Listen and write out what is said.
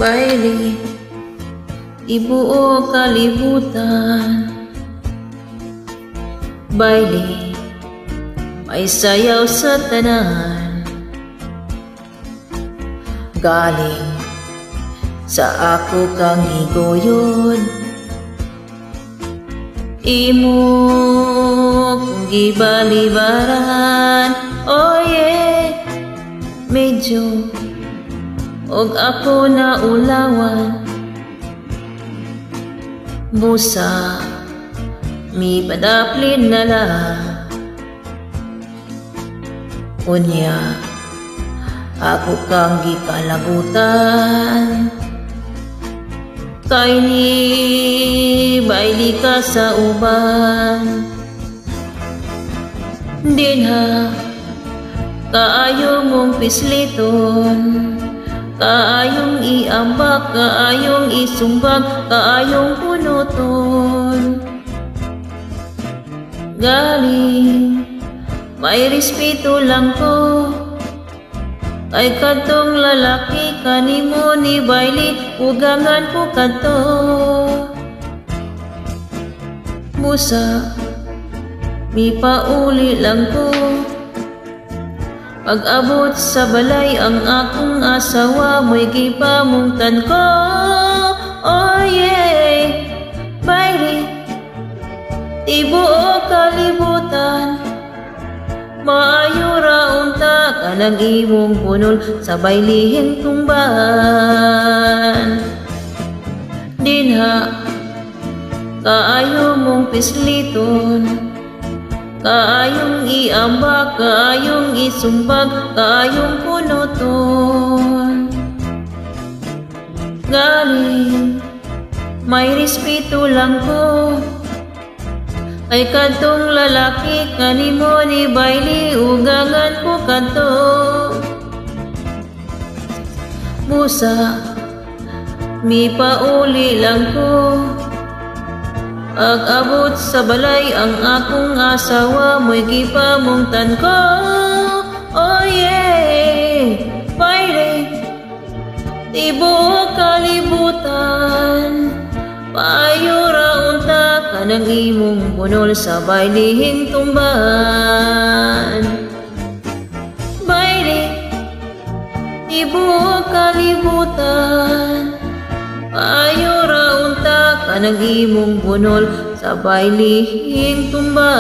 baili, ibuo kalibutan. Baili, may sayaw sa tanan. Galing sa ako kang higuyod, imo kung gibalibaran. Oh yeah, medyo og ako na ulawan. Busa mi padaplin na lang. Unya ako kang gikalabutan. Kay ni baili ka sa uban. Dinha kaayong mong pisliton, kaayong iambak, kaayong isumbag, kaayong punuton. Galing may respeto lang ko kay kadtong lalaki kanimo ni baili, ugangan ko kadto. Busa mi pauli lang ko pag-abot sa balay ang akong asawa, mo'y gipamungtan ko. Oh yeah, baili, tibuo kalibutan. Maayo ra unta ka nang imong punol sa bailihing tumban. Dinha kaayo mong pisliton, kaayong iambak, kaayong isumbag, kaayong punuton. Galing may respeto lang ko kay kadtong lalaki kanimo ni baili, ugangan ko kadto. Busa mi pauli lang ko pag-abot sa balay ang akong asawa, mo'y gipamungtan ko. Oh yeah, baili, tibuo kalibutan. Paayo ra unta ka nang imong bunol sa bailihing tumban. Baili, tibuo kalibutan. Paayo ra unta ka nang imong bunol sa bailihing tumban.